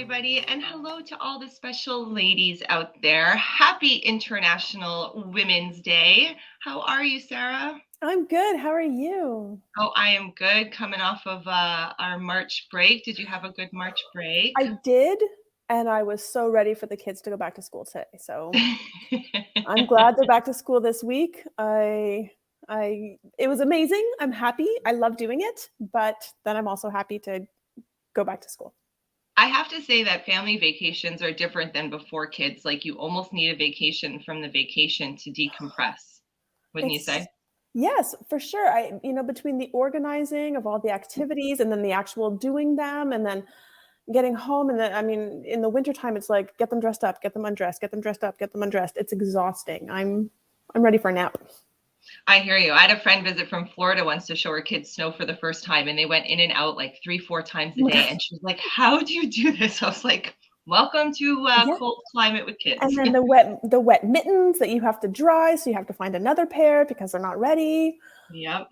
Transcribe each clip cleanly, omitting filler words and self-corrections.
everybody, and hello to all the special ladies out there. Happy International Women's Day. How are you, Sarah? I'm good. How are you? Oh, I am good. Coming off of our March break. Did you have a good March break? I did, and I was so ready for the kids to go back to school today. So I'm glad they're back to school this week. It was amazing. I'm happy. I love doing it, but then I'm also happy to go back to school. I have to say that family vacations are different than before kids. Like you almost need a vacation from the vacation to decompress, wouldn't you say? It's Yes, for sure. Between the organizing of all the activities and then the actual doing them and then getting home and then in the wintertime it's like get them dressed up, get them undressed, get them dressed up, get them undressed. It's exhausting. I'm ready for a nap. I hear you. I had a friend visit from Florida once to show her kids snow for the first time, and they went in and out like 3, 4 times a day. And she was like, "How do you do this?" I was like, "Welcome to Yeah. cold climate with And kids." then the wet mittens that you have to dry, so you have to find another pair because they're not ready. Yep.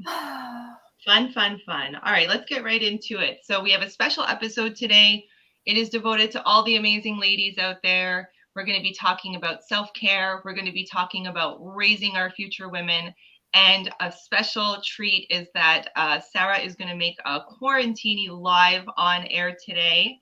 Fun, fun, fun. All right, let's get right into it. So we have a special episode today. It is devoted to all the amazing ladies out there. We're going to be talking about self-care. We're going to be talking about raising our future women. And a special treat is that Sarah is going to make a Quarantini live on air today.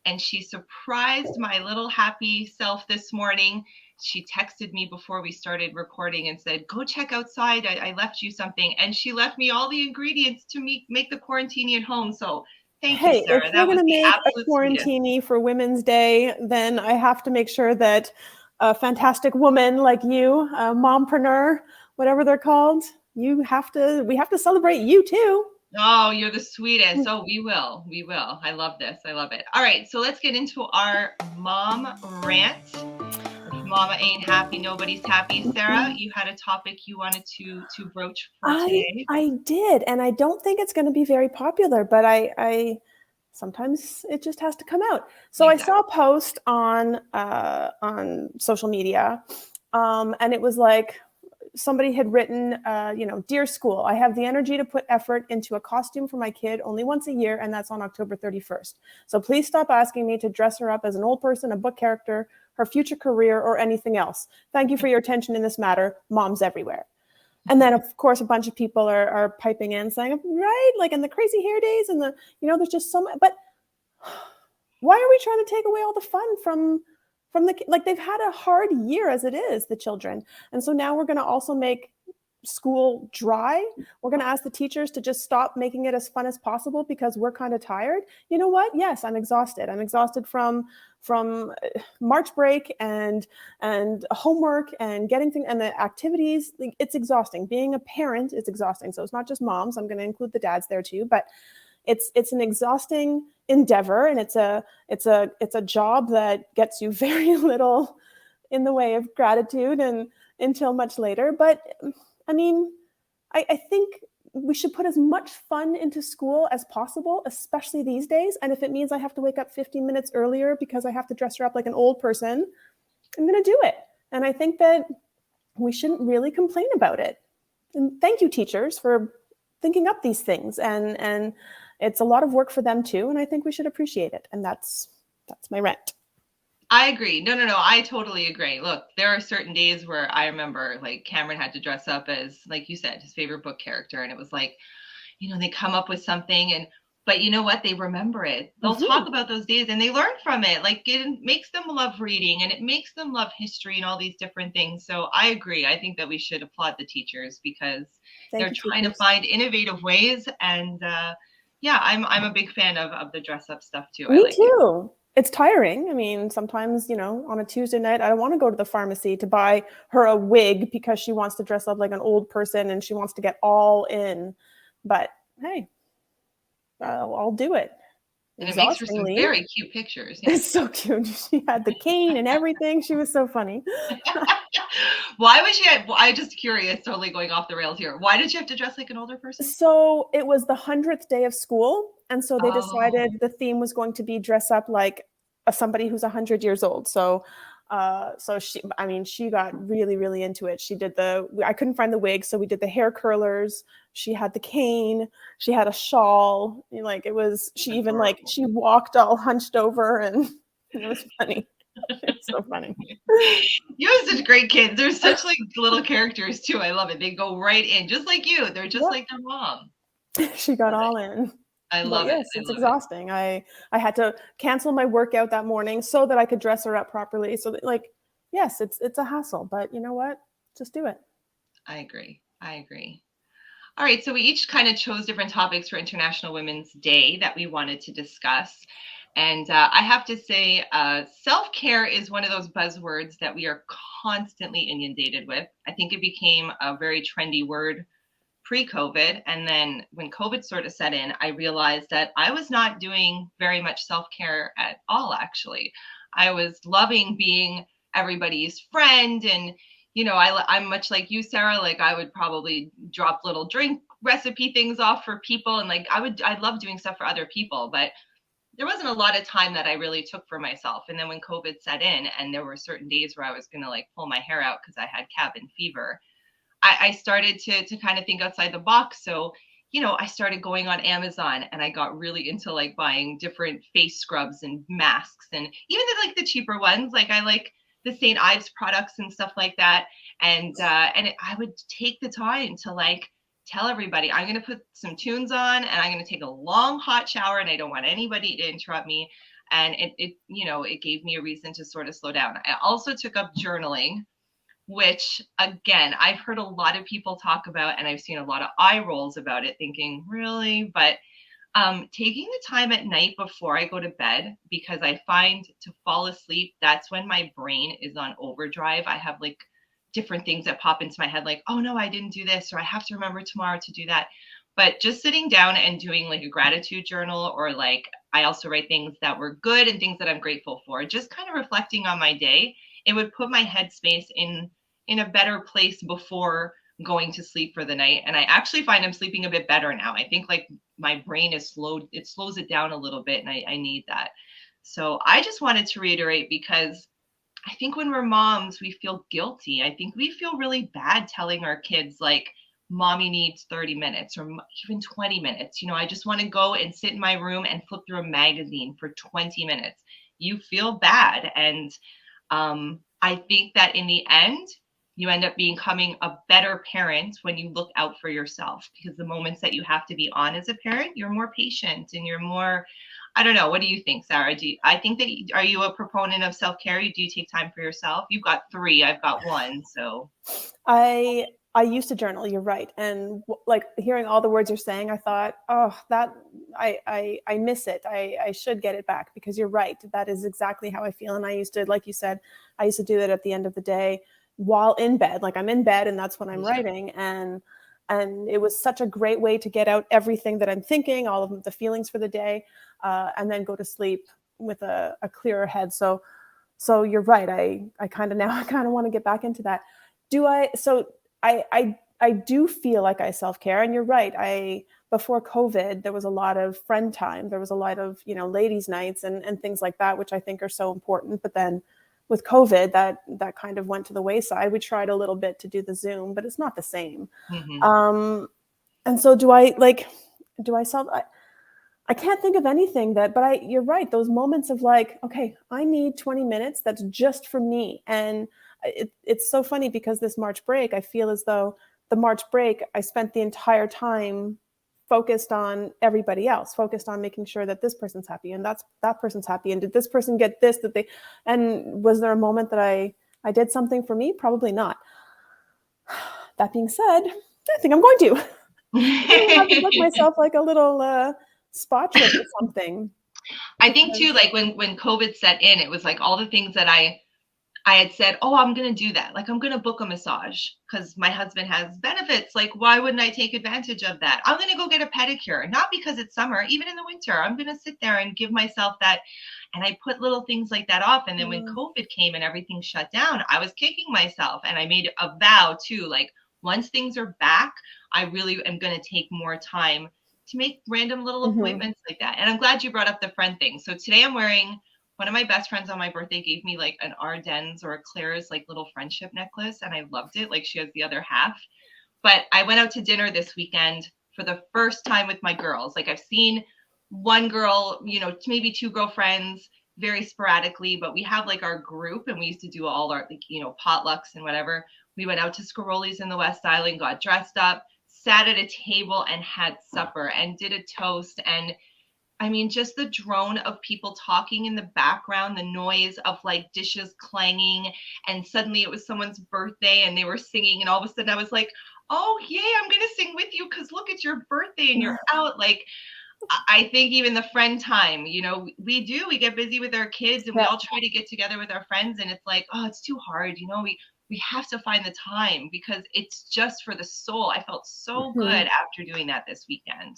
And she surprised my little happy self this morning. She texted me before we started recording and said, "Go check outside. I left you something." And she left me all the ingredients to make the Quarantini at home. So thank you, Hey, if Sarah. we're That going was to the make a absolute sweetest. quarantini for Women's Day, then I have to make sure that a fantastic woman like you, a mompreneur, whatever they're called, we have to celebrate you too. Oh, you're the sweetest. Oh, we will. We will. I love this. I love it. All right. So let's get into our mom rant. If mama ain't happy, nobody's happy. Sarah, you had a topic you wanted to broach for I today. I did, and I don't think it's going to be very popular, but I sometimes it just has to come out. So I Exactly. saw a post on social media, and it was like somebody had written, "Dear school, I have the energy to put effort into a costume for my kid only once a year, and that's on October 31st. So please stop asking me to dress her up as an old person, a book character, her future career, or anything else. Thank you for your attention in this matter. Moms everywhere." And then, of course, a bunch of people are piping in saying, right, like in the crazy hair days and there's just so much. But why are we trying to take away all the fun from like they've had a hard year as it is, the children. And so now we're going to also make school dry. We're going to ask the teachers to just stop making it as fun as possible because we're kind of tired. You know what? Yes, I'm exhausted. I'm exhausted from March break and homework and getting things and the activities. It's exhausting. Being a parent is exhausting. So it's not just moms. I'm going to include the dads there too, but it's an exhausting endeavor, and it's a job that gets you very little in the way of gratitude and until much later. But I mean, I think we should put as much fun into school as possible, especially these days. And if it means I have to wake up 15 minutes earlier because I have to dress her up like an old person, I'm going to do it. And I think that we shouldn't really complain about it. And thank you, teachers, for thinking up these things. And it's a lot of work for them too. And I think we should appreciate it. And that's my rant. I agree. No. I totally agree. Look, there are certain days where I remember like Cameron had to dress up as, like you said, his favorite book character. And it was like, they come up with something but you know what? They remember it. They'll talk about those days and they learn from it. Like it makes them love reading and it makes them love history and all these different things. So I agree. I think that we should applaud the teachers because they're trying to find innovative ways. And yeah, I'm a big fan of the dress up stuff too. Me too. It's tiring. I mean, sometimes, on a Tuesday night, I don't want to go to the pharmacy to buy her a wig because she wants to dress up like an old person and she wants to get all in. But hey, I'll do it. And it makes for some very cute pictures. Yeah. It's so cute. She had the cane and everything. She was so funny. Why was I'm just curious, totally going off the rails here. Why did you have to dress like an older person? So it was the 100th day of school. And so they decided the theme was going to be dress up like somebody who's 100 years old. So So she got really, really into it. I couldn't find the wig, so we did the hair curlers. She had the cane. She had a shawl. She walked all hunched over, and it was funny. It's so funny. You have such great kids. They're such like little characters too. I love it. They go right in, just like you. They're just like their mom. She got all in. I But love it. yes, it's exhausting. I had to cancel my workout that morning so that I could dress her up properly. So that, yes, it's a hassle, but you know what? Just do it. I agree. All right, so we each kind of chose different topics for International Women's Day that we wanted to discuss. And I have to say, self-care is one of those buzzwords that we are constantly inundated with. I think it became a very trendy word pre-COVID. And then when COVID sort of set in, I realized that I was not doing very much self-care at all, actually. I was loving being everybody's friend. And, I'm much like you, Sarah. Like I would probably drop little drink recipe things off for people. And I love doing stuff for other people, but there wasn't a lot of time that I really took for myself. And then when COVID set in and there were certain days where I was going to like pull my hair out because I had cabin fever, I started to kind of think outside the box. So, I started going on Amazon and I got really into like buying different face scrubs and masks, and even the cheaper ones. Like I like the St. Ives products and stuff like that. And I would take the time to like tell everybody I'm going to put some tunes on and I'm going to take a long hot shower and I don't want anybody to interrupt me. And it gave me a reason to sort of slow down. I also took up journaling, which again, I've heard a lot of people talk about, and I've seen a lot of eye rolls about it, thinking, really? But taking the time at night before I go to bed, because I find to fall asleep, that's when my brain is on overdrive. I have like different things that pop into my head, like, oh no, I didn't do this, or I have to remember tomorrow to do that. But just sitting down and doing like a gratitude journal, or like I also write things that were good and things that I'm grateful for, just kind of reflecting on my day, it would put my headspace in a better place before going to sleep for the night. And I actually find I'm sleeping a bit better now. I think like my brain is slowed, it slows it down a little bit, and I need that. So I just wanted to reiterate, because I think when we're moms, we feel guilty. I think we feel really bad telling our kids like, mommy needs 30 minutes or even 20 minutes. I just want to go and sit in my room and flip through a magazine for 20 minutes. You feel bad. And I think that in the end, you end up becoming a better parent when you look out for yourself, because the moments that you have to be on as a parent, you're more patient and you're more, I don't know. What do you think, Sarah? I think that, are you a proponent of self-care? Do you take time for yourself? You've got 3, I've got 1. So I used to journal. You're right. And like hearing all the words you're saying, I thought, oh, that I miss it. I should get it back, because you're right. That is exactly how I feel. And I used to, like you said, I used to do it at the end of the day while in bed. Like I'm in bed and that's when I'm writing. And it was such a great way to get out everything that I'm thinking, all of the feelings for the day, and then go to sleep with a clearer head. So you're right. I kind of want to get back into that. I do feel like I self-care, and you're right. Before COVID, there was a lot of friend time. There was a lot of, ladies' nights and things like that, which I think are so important. But then with COVID, that kind of went to the wayside. We tried a little bit to do the Zoom, but it's not the same. Mm-hmm. And so I can't think of anything but you're right. Those moments of like, okay, I need 20 minutes. That's just for me. And it's so funny, because this March break, I feel as though the March break, I spent the entire time focused on everybody else, focused on making sure that this person's happy and that person's happy. And did this person get this, and was there a moment that I did something for me? Probably not. That being said, I think I'm going to. I have to book myself like a little spot trip or something. I think too, like when COVID set in, it was like all the things that I had said, oh, I'm going to do that. Like, I'm going to book a massage because my husband has benefits. Like, why wouldn't I take advantage of that? I'm going to go get a pedicure, not because it's summer, even in the winter. I'm going to sit there and give myself that. And I put little things like that off. And then when COVID came and everything shut down, I was kicking myself. And I made a vow too, like, once things are back, I really am going to take more time to make random little appointments like that. And I'm glad you brought up the friend thing. So today I'm wearing one of my best friends on my birthday gave me like an Ardennes or a Claire's like little friendship necklace, and I loved it. Like she has the other half. But I went out to dinner this weekend for the first time with my girls. Like I've seen one girl, maybe two girlfriends very sporadically, but we have like our group, and we used to do all our like, potlucks and whatever. We went out to Scaroli's in the West Island, got dressed up, sat at a table and had supper and did a toast. And I mean, just the drone of people talking in the background, the noise of like dishes clanging, and suddenly it was someone's birthday and they were singing, and all of a sudden I was like, oh yay, I'm gonna sing with you because look, it's your birthday and you're out. Like I think even the friend time, we get busy with our kids, and we all try to get together with our friends, and it's like, oh, it's too hard. We have to find the time because it's just for the soul. I felt so good after doing that this weekend.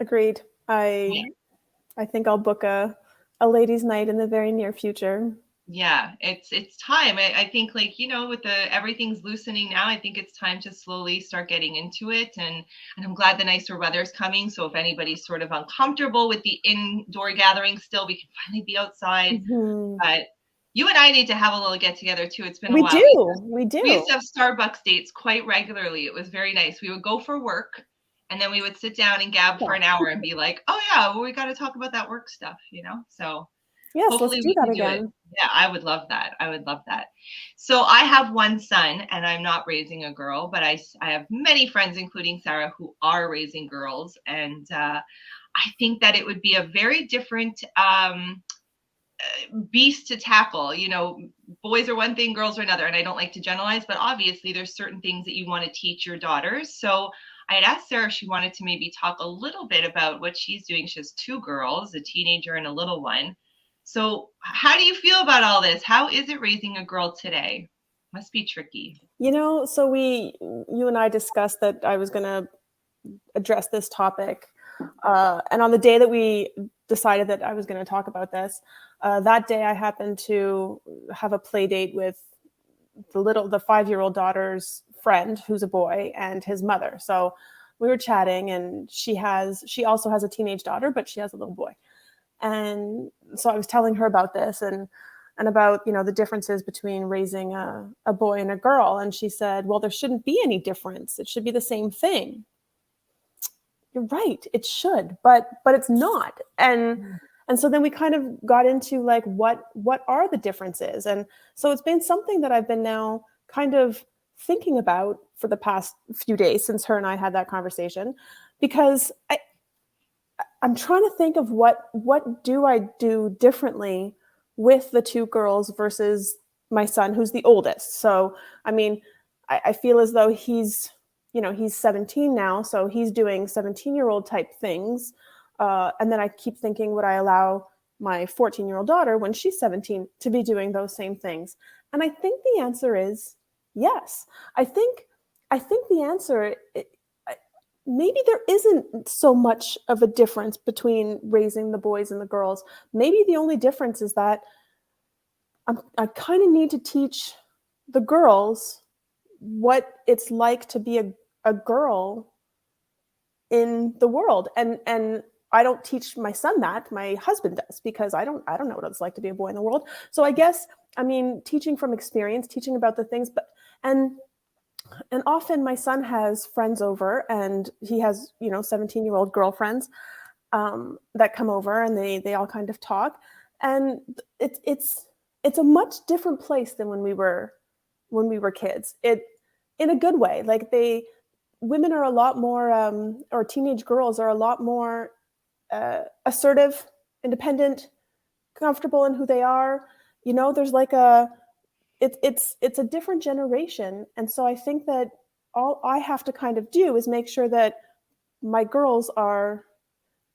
Agreed. I think I'll book a ladies' night in the very near future. Yeah, it's time. I think like, with everything's loosening now, I think it's time to slowly start getting into it. And I'm glad the nicer weather's coming. So if anybody's sort of uncomfortable with the indoor gathering still, we can finally be outside. But you and I need to have a little get together too. It's been a while. We do. We used to have Starbucks dates quite regularly. It was very nice. We would go for work, and then we would sit down and gab for an hour and be like, oh yeah, well, we got to talk about that work stuff, So yes, hopefully let's do that again. Yeah, I would love that. So I have one son, and I'm not raising a girl, but I have many friends, including Sarah, who are raising girls. And I think that it would be a very different beast to tackle. Boys are one thing, girls are another. And I don't like to generalize, but obviously there's certain things that you want to teach your daughters. So I had asked Sarah if she wanted to maybe talk a little bit about what she's doing. She has two girls, a teenager and a little one. So how do you feel about all this? How is it raising a girl today? Must be tricky. So you and I discussed that I was going to address this topic. And on the day that we decided that I was going to talk about this, that day I happened to have a play date with the 5-year-old daughter's friend, who's a boy, and his mother. So we were chatting, and she also has a teenage daughter, but she has a little boy. And so I was telling her about this and about, the differences between raising a boy and a girl. And she said, well, there shouldn't be any difference. It should be the same thing. You're right. It should, but it's not. And so then we kind of got into like, what are the differences? And so it's been something that I've been now kind of thinking about for the past few days since her and I had that conversation, because I'm trying to think of what do I do differently with the two girls versus my son, who's the oldest. So, I mean, I feel as though he's 17 now, so he's doing 17-year-old type things. And then I keep thinking, would I allow my 14-year-old daughter, when she's 17, to be doing those same things? And I think the answer is yes. I think the answer, maybe there isn't so much of a difference between raising the boys and the girls. Maybe the only difference is that I kind of need to teach the girls what it's like to be a girl in the world. And I don't teach my son that. My husband does, because I don't know what it's like to be a boy in the world. So I guess, teaching from experience, teaching about the things, and often my son has friends over, and he has, 17-year-old girlfriends that come over, and they all kind of talk. And it's a much different place than when we were kids. In a good way. Like women are a lot more, or teenage girls are a lot more assertive, independent, comfortable in who they are. There's like it's a different generation. And so I think that all I have to kind of do is make sure that my girls are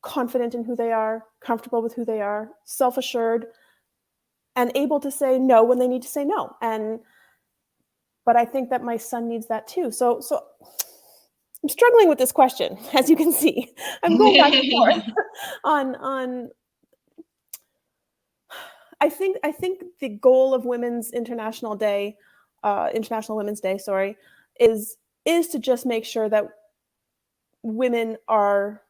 confident in who they are, comfortable with who they are, self-assured, and able to say no when they need to say no. But I think that my son needs that too. So I'm struggling with this question, as you can see. I'm going back and forth on. I think the goal of International Women's Day, sorry, is to just make sure that women are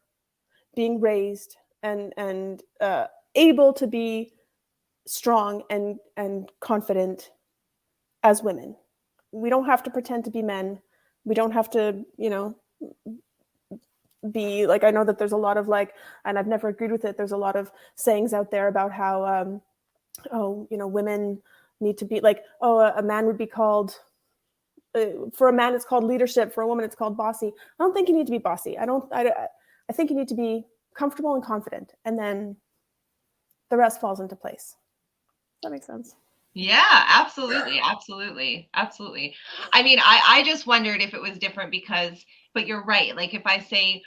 being raised and able to be strong and confident as women. We don't have to pretend to be men. We don't have to, be like, I know that there's a lot of like, and I've never agreed with it. There's a lot of sayings out there about how, women need to be like, a man would be called, for a man, it's called leadership. For a woman, it's called bossy. I don't think you need to be bossy. I think you need to be comfortable and confident. And then the rest falls into place. Does that make sense? Yeah, absolutely. Absolutely. Absolutely. I mean, I just wondered if it was different because, but you're right. Like if I say,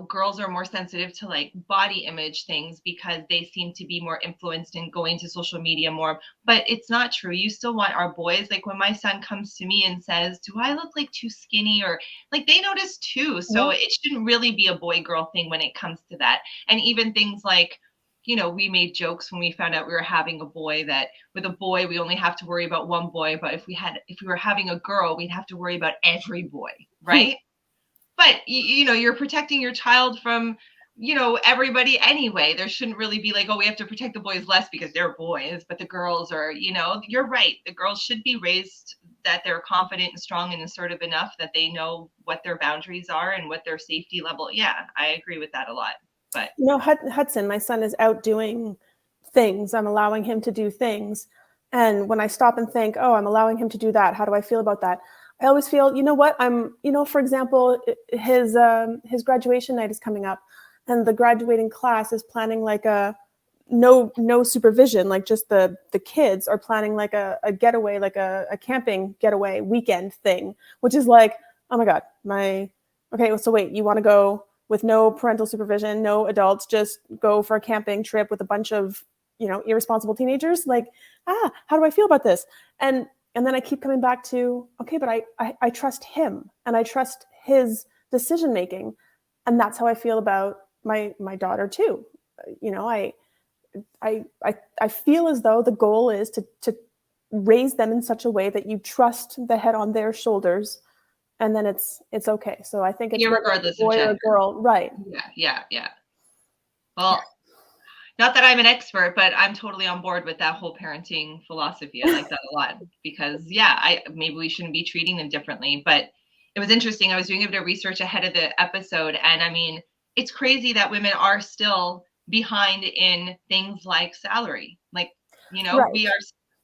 girls are more sensitive to like body image things because they seem to be more influenced in going to social media more, but it's not true. You still want our boys. Like when my son comes to me and says, do I look like too skinny, or like they notice too. So Yeah. it shouldn't really be a boy girl thing when it comes to that. And even things like, we made jokes when we found out we were having a boy that with a boy we only have to worry about one boy, but if we were having a girl, we'd have to worry about every boy, right? But you're protecting your child from everybody anyway. There shouldn't really be like, oh, we have to protect the boys less because they're boys, but the girls are, you're right, the girls should be raised that they're confident and strong and assertive enough that they know what their boundaries are and what their safety level. Yeah, I agree with that a lot. But Hudson, my son, is out doing things. I'm allowing him to do things. And when I stop and think, oh, I'm allowing him to do that, how do I feel about that? I always feel, for example, his graduation night is coming up, and the graduating class is planning like a no supervision, like just the kids are planning like a getaway, like a camping getaway weekend thing, which is like, oh my God, okay, so wait, you want to go with no parental supervision, no adults, just go for a camping trip with a bunch of, irresponsible teenagers? Like, how do I feel about this? And then I keep coming back to, okay, but I trust him and I trust his decision making. And that's how I feel about my daughter too. I feel as though the goal is to raise them in such a way that you trust the head on their shoulders, and then it's okay. So I think it's regardless a boy of or a girl, right? Yeah. Well, not that I'm an expert, but I'm totally on board with that whole parenting philosophy. I like that a lot because, maybe we shouldn't be treating them differently. But it was interesting. I was doing a bit of research ahead of the episode, and I mean, it's crazy that women are still behind in things like salary. Like, Right.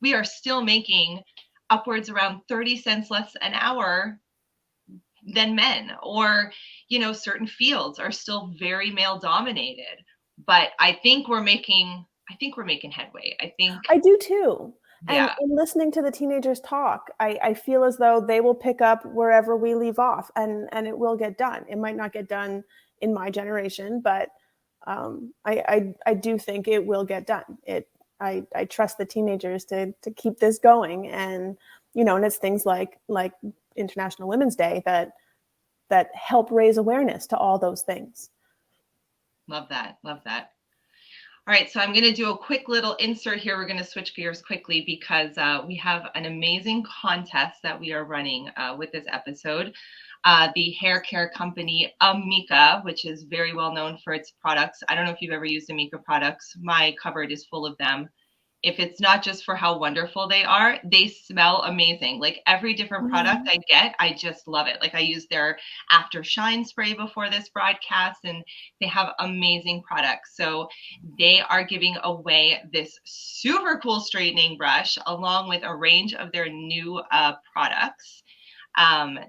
we are still making upwards around 30 cents less an hour than men, or certain fields are still very male dominated. But I think we're making headway. I do too. And Yeah. in listening to the teenagers talk, I feel as though they will pick up wherever we leave off, and it will get done. It might not get done in my generation, but I do think it will get done. I trust the teenagers to keep this going, and and it's things like International Women's Day that help raise awareness to all those things. Love that. All right, so I'm going to do a quick little insert here. We're going to switch gears quickly because we have an amazing contest that we are running with this episode. The hair care company Amika, which is very well known for its products. I don't know if you've ever used Amika products. My cupboard is full of them. If it's not just for how wonderful they are, they smell amazing. Like every different product I get, I just love it. Like I used their after shine spray before this broadcast, and they have amazing products. So they are giving away this super cool straightening brush along with a range of their new products.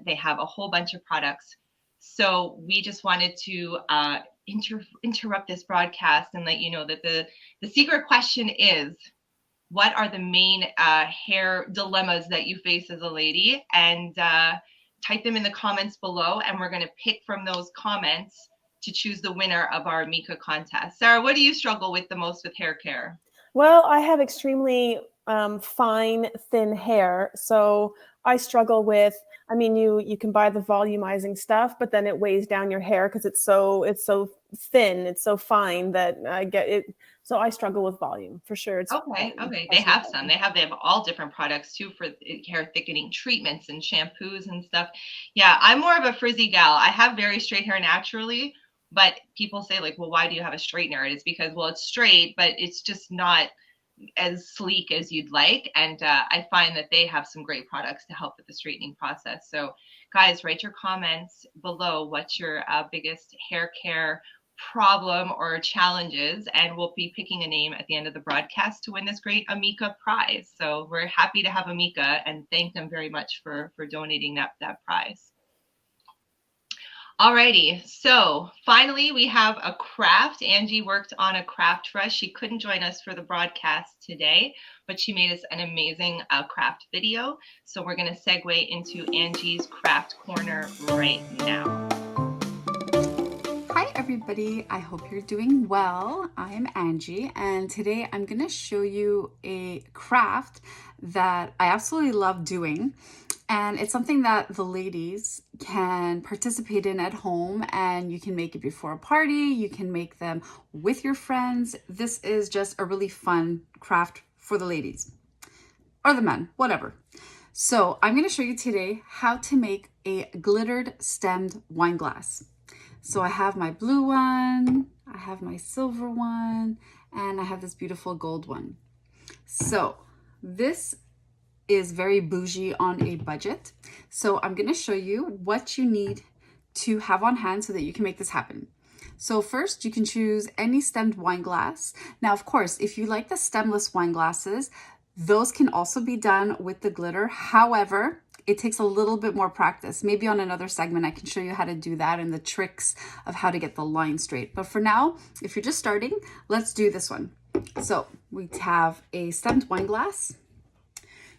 They have a whole bunch of products. So we just wanted to interrupt this broadcast and let you know that the secret question is, what are the main hair dilemmas that you face as a lady? And type them in the comments below, and we're going to pick from those comments to choose the winner of our Mika contest. Sarah, what do you struggle with the most with hair care? Well, I have extremely fine, thin hair, so I struggle with. I mean, you can buy the volumizing stuff, but then it weighs down your hair because it's so thin, it's so fine that I get it. So I struggle with volume for sure. It's okay. They have some. They have all different products too for hair thickening treatments and shampoos and stuff. Yeah, I'm more of a frizzy gal. I have very straight hair naturally, but people say like, well, why do you have a straightener? And it's because, well, it's straight, but it's just not as sleek as you'd like. And I find that they have some great products to help with the straightening process. So guys, write your comments below. What's your biggest hair care problem or challenges, and we'll be picking a name at the end of the broadcast to win this great Amika prize. So we're happy to have Amika and thank them very much for donating that prize. Alrighty, so finally we have a craft. Angie worked on a craft for us. She couldn't join us for the broadcast today, but she made us an amazing craft video. So we're going to segue into Angie's craft corner right now. Hi everybody, I hope you're doing well. I'm Angie, and today I'm going to show you a craft that I absolutely love doing. And it's something that the ladies can participate in at home, and you can make it before a party, you can make them with your friends. This is just a really fun craft for the ladies or the men, whatever. So I'm going to show you today how to make a glittered stemmed wine glass. So I have my blue one, I have my silver one, and I have this beautiful gold one. So this is very bougie on a budget. So I'm going to show you what you need to have on hand so that you can make this happen. So first, you can choose any stemmed wine glass. Now, of course, if you like the stemless wine glasses, those can also be done with the glitter. However, it takes a little bit more practice. Maybe on another segment, I can show you how to do that and the tricks of how to get the line straight. But for now, if you're just starting, let's do this one. So we have a stemmed wine glass.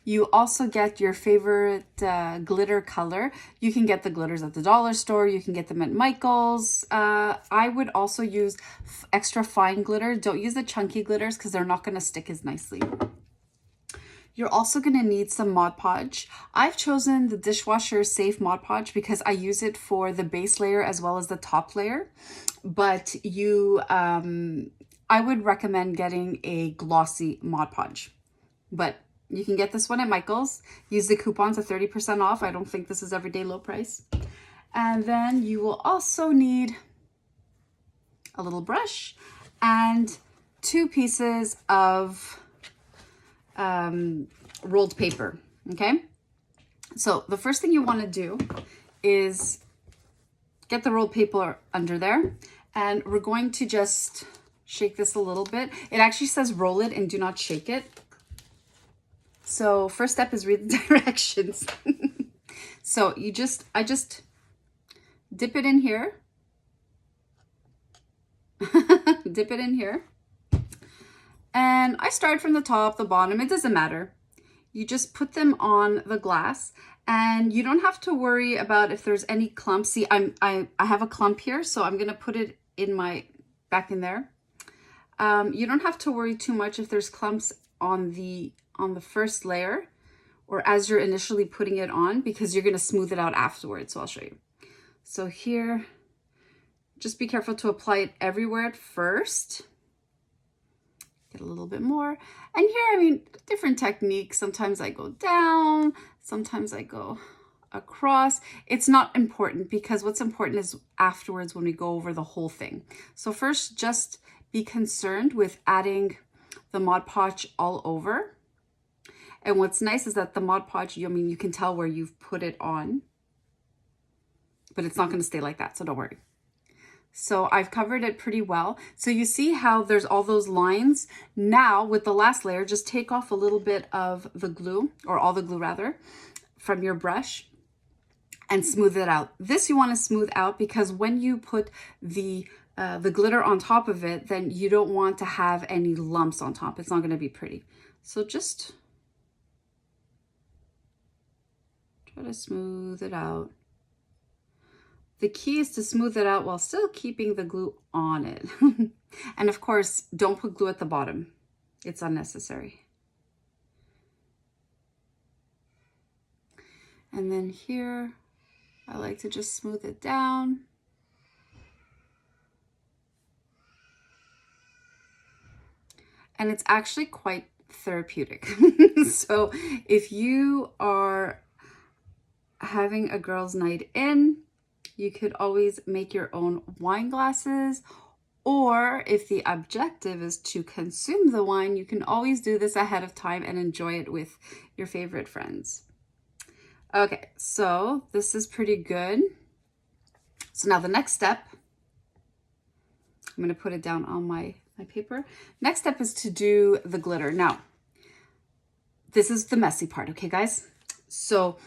You also get your favorite glitter color. You can get the glitters at the dollar store. You can get them at Michael's. I would also use extra fine glitter. Don't use the chunky glitters because they're not going to stick as nicely. You're also going to need some Mod Podge. I've chosen the dishwasher safe Mod Podge because I use it for the base layer as well as the top layer. But I would recommend getting a glossy Mod Podge. But you can get this one at Michael's. Use the coupons at 30% off. I don't think this is everyday low price. And then you will also need a little brush and 2 pieces of rolled paper. Okay. So the first thing you want to do is get the rolled paper under there, and we're going to just shake this a little bit. It actually says roll it and do not shake it. So first step is read the directions. So I just dip it in here. Dip it in here. And I start from the top, the bottom, it doesn't matter. You just put them on the glass, and you don't have to worry about if there's any clumps. See, I have a clump here, so I'm gonna put it in back in there. You don't have to worry too much if there's clumps on the first layer or as you're initially putting it on, because you're gonna smooth it out afterwards. So I'll show you. So here, just be careful to apply it everywhere at first. Get a little bit more. And here, I mean, different techniques. Sometimes I go down, sometimes I go across. It's not important, because what's important is afterwards when we go over the whole thing. So first, just be concerned with adding the Mod Podge all over. And what's nice is that the Mod Podge, you can tell where you've put it on, but it's not going to stay like that, so don't worry. So I've covered it pretty well. So you see how there's all those lines. Now with the last layer, just take off a little bit of the glue, or all the glue rather, from your brush and smooth it out. This you want to smooth out because when you put the glitter on top of it, then you don't want to have any lumps on top. It's not going to be pretty. So just try to smooth it out. The key is to smooth it out while still keeping the glue on it. And of course, don't put glue at the bottom. It's unnecessary. And then here, I like to just smooth it down. And it's actually quite therapeutic. So if you are having a girls' night in, you could always make your own wine glasses, Or if the objective is to consume the wine, you can always do this ahead of time and enjoy it with your favorite friends. Okay, so this is pretty good. So now the next step, I'm going to put it down on my paper. Next step is to do the glitter. Now, this is the messy part, okay, guys? So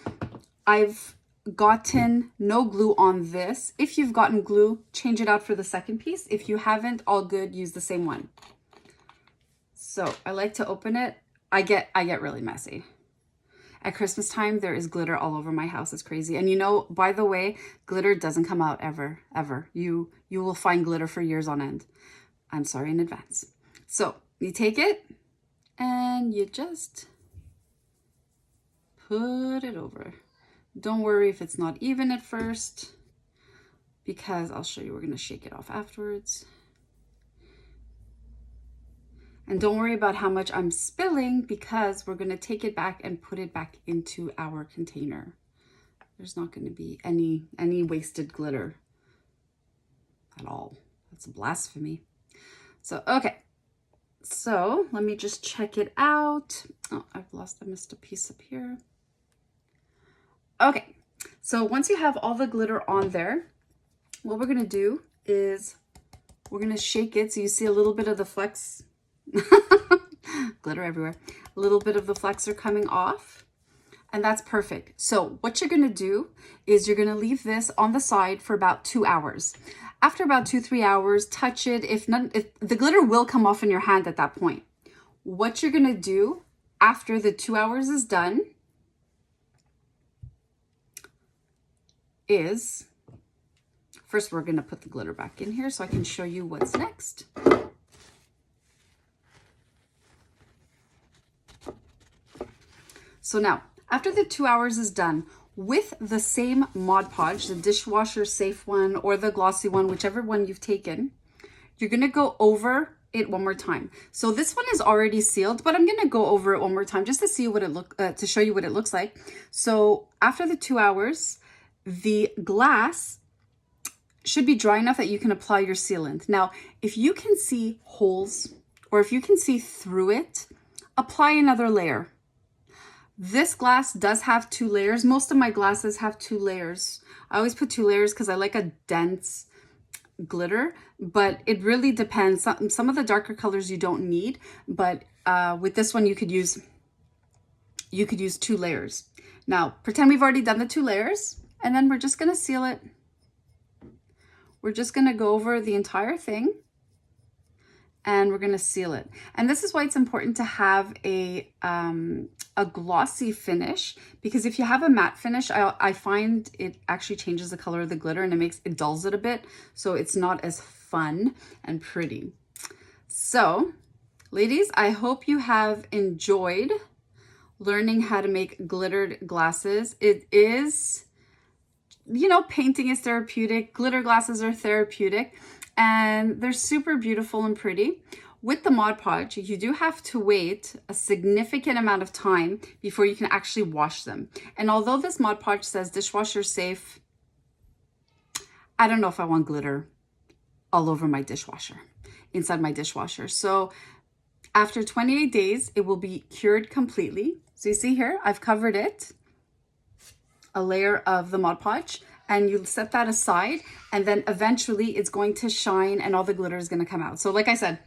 I've gotten no glue on this. If you've gotten glue, change it out for the second piece. If you haven't, all good, use the same one. So I like to open it. I get really messy. At Christmas time, there is glitter all over my house. It's crazy. And you know, by the way, glitter doesn't come out ever. You will find glitter for years on end. I'm sorry in advance. So you take it and you just put it over. Don't worry if it's not even at first, because I'll show you, we're going to shake it off afterwards. And don't worry about how much I'm spilling, because we're going to take it back and put it back into our container. There's not going to be any wasted glitter at all. That's a blasphemy. So, okay. So let me just check it out. Oh, I missed a piece up here. Okay, so once you have all the glitter on there, what we're gonna do is we're gonna shake it so you see a little bit of the flecks, glitter everywhere, a little bit of the flecks are coming off, and that's perfect. So what you're gonna do is you're gonna leave this on the side for about 2 hours. After about 2-3 hours, touch it. If the glitter will come off in your hand at that point. What you're gonna do after the 2 hours is done is, first we're going to put the glitter back in here so I can show you what's next. So now, after the 2 hours is done, with the same Mod Podge, the dishwasher safe one or the glossy one, whichever one you've taken, you're going to go over it one more time. So this one is already sealed, but I'm going to go over it one more time just to see what it to show you what it looks like. So after the 2 hours, the glass should be dry enough that you can apply your sealant. Now, if you can see holes or if you can see through it, apply another layer. This glass does have 2 layers. Most of my glasses have 2 layers. I always put 2 layers because I like a dense glitter, but it really depends. Some of the darker colors you don't need, but with this one you could use 2 layers. Now, pretend we've already done the 2 layers. And then we're just going to seal it. We're just going to go over the entire thing and we're going to seal it. And this is why it's important to have a glossy finish, because if you have a matte finish, I find it actually changes the color of the glitter and it dulls it a bit. So it's not as fun and pretty. So ladies, I hope you have enjoyed learning how to make glittered glasses. It is, you know, painting is therapeutic, glitter glasses are therapeutic, and they're super beautiful and pretty. With the Mod Podge, you do have to wait a significant amount of time before you can actually wash them. And although this Mod Podge says dishwasher safe, I don't know if I want glitter all over my dishwasher, inside my dishwasher. So after 28 days, it will be cured completely. So you see here, I've covered it, a layer of the Mod Podge, and you set that aside, and then eventually it's going to shine and all the glitter is going to come out. So like I said,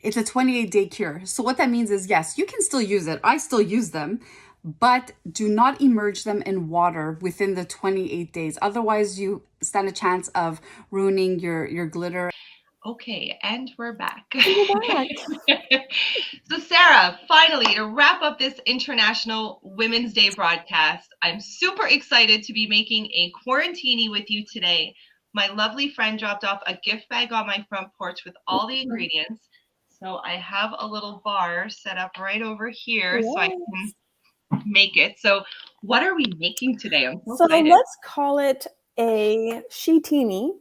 it's a 28-day cure. So what that means is, yes, you can still use it. I still use them, but do not immerse them in water within the 28 days. Otherwise, you stand a chance of ruining your glitter. Okay, and we're back. We're back. So Sarah, finally, to wrap up this International Women's Day broadcast, I'm super excited to be making a quarantini with you today. My lovely friend dropped off a gift bag on my front porch with all the ingredients. So I have a little bar set up right over here so I can make it. So what are we making today? I'm so excited. Let's call it a sheetini.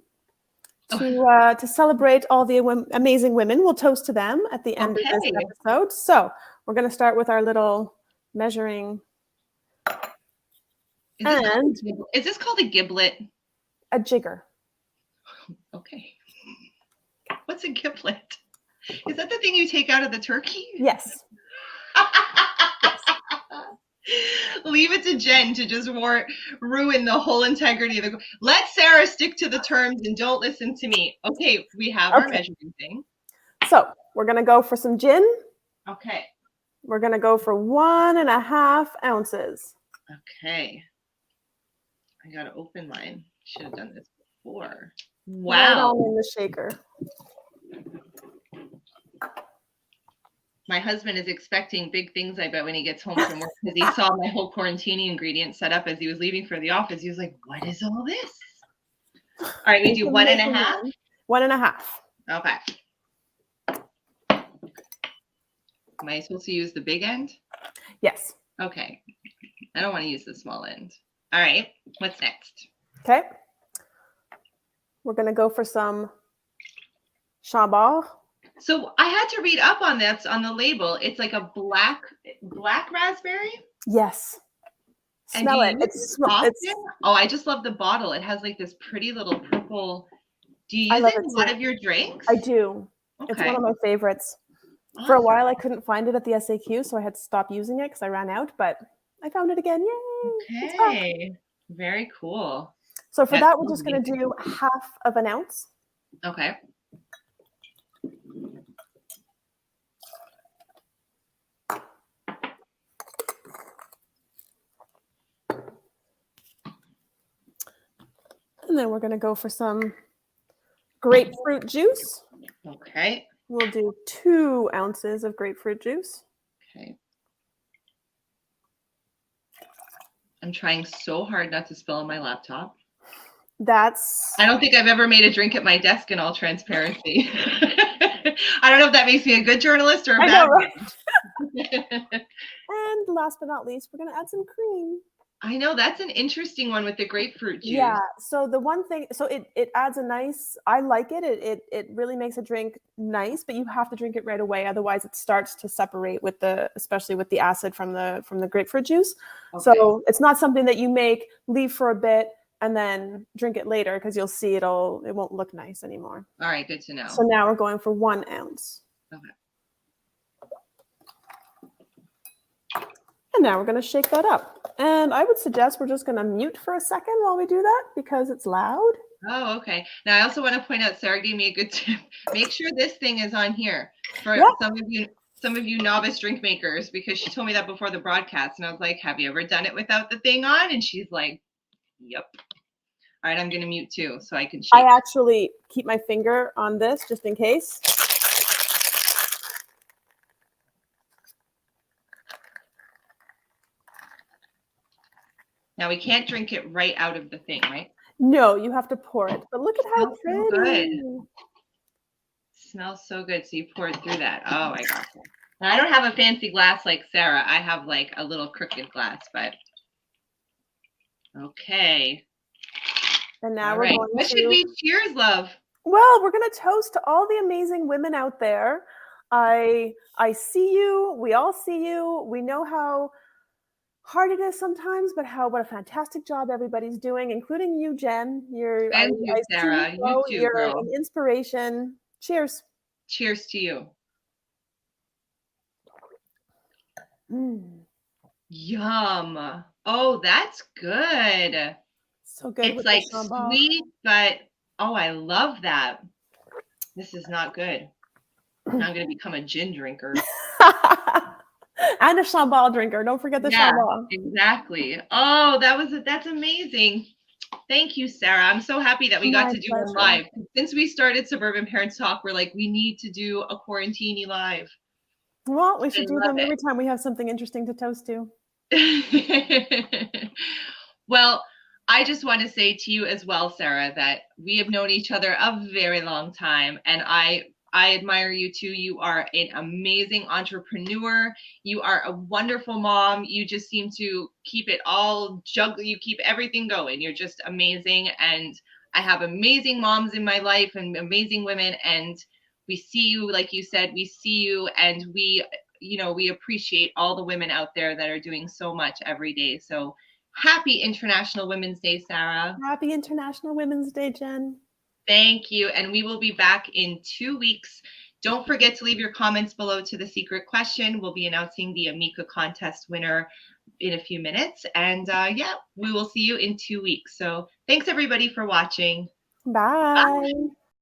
To celebrate all the amazing women. We'll toast to them at the end of this episode. So we're going to start with our little measuring. Is this called a giblet? A jigger. Okay. What's a giblet? Is that the thing you take out of the turkey? Yes. Leave it to Jen to just ruin the whole integrity of the. Let Sarah stick to the terms and don't listen to me. Okay, we have our measuring thing. So we're gonna go for some gin. Okay. We're gonna go for 1.5 ounces. Okay. I gotta open mine. Should have done this before. Wow. Right on in the shaker. My husband is expecting big things, I bet, when he gets home from work, because he saw my whole quarantine ingredients set up as he was leaving for the office. He was like, what is all this? All right, we do 1.5? 1.5. Okay. Am I supposed to use the big end? Yes. Okay. I don't want to use the small end. All right. What's next? Okay. We're going to go for some Chambord. So I had to read up on this on the label. It's like a black raspberry. Yes. Smell it. It's oh, I just love the bottle. It has like this pretty little purple. Do you use it in a lot of your drinks? I do. Okay. It's one of my favorites. Awesome. For a while, I couldn't find it at the SAQ, so I had to stop using it because I ran out. But I found it again. Yay! Okay. Very cool. So for that, we're just going to do 1/2 of an ounce. Okay. And then we're going to go for some grapefruit juice. Okay. We'll do 2 ounces of grapefruit juice. Okay. I'm trying so hard not to spill on my laptop. I don't think I've ever made a drink at my desk in all transparency. I don't know if that makes me a good journalist or a bad one. And last but not least, we're going to add some cream. I know, that's an interesting one with the grapefruit juice. Yeah. So the one thing, so it adds a nice, I like it. It really makes a drink nice, but you have to drink it right away. Otherwise it starts to separate with especially with the acid from the grapefruit juice. Okay. So it's not something that you leave for a bit and then drink it later, because you'll see it won't look nice anymore. All right. Good to know. So now we're going for 1 ounce. Okay. And now we're going to shake that up. And I would suggest we're just going to mute for a second while we do that, because it's loud. Oh, okay. Now I also want to point out, Sarah gave me a good tip. Make sure this thing is on here for some of you novice drink makers, because she told me that before the broadcast. And I was like, have you ever done it without the thing on? And she's like, yep. All right, I'm going to mute too, so I can shake. I actually keep my finger on this just in case. Now we can't drink it right out of the thing, right? No, you have to pour it. But look at how pretty. So good. Smells so good. So you pour it through that. Oh my gosh. Now I don't have a fancy glass like Sarah. I have like a little crooked glass, but okay. And now we're going What should we cheers, love? Well, we're going to toast to all the amazing women out there. I see you. We all see you. We know how hard it is sometimes, but what a fantastic job everybody's doing, including you, Jen. And you, Sarah. You too, you're girl. an inspiration. Cheers. Cheers to you. Yum. Oh, that's good. So good. It's like sweet, but oh, I love that. This is not good. I'm going to become a gin drinker. And a Chambord drinker. Don't forget the Chambord. Exactly. Oh, that's amazing. Thank you, Sarah. I'm so happy that we got to do it live. Since we started Suburban Parents Talk, we're like, we need to do a quarantine live. Well, we should do them every time we have something interesting to toast to. Well, I just want to say to you as well, Sarah, that we have known each other a very long time, and I admire you too. You are an amazing entrepreneur. You are a wonderful mom. You just seem to keep it all you keep everything going. You're just amazing. And I have amazing moms in my life and amazing women. And we see you, like you said, we see you, and we appreciate all the women out there that are doing so much every day. So happy International Women's Day, Sarah. Happy International Women's Day, Jen. Thank you. And we will be back in 2 weeks. Don't forget to leave your comments below to the secret question. We'll be announcing the Amika contest winner in a few minutes. And yeah, we will see you in 2 weeks. So thanks everybody for watching. Bye. Bye.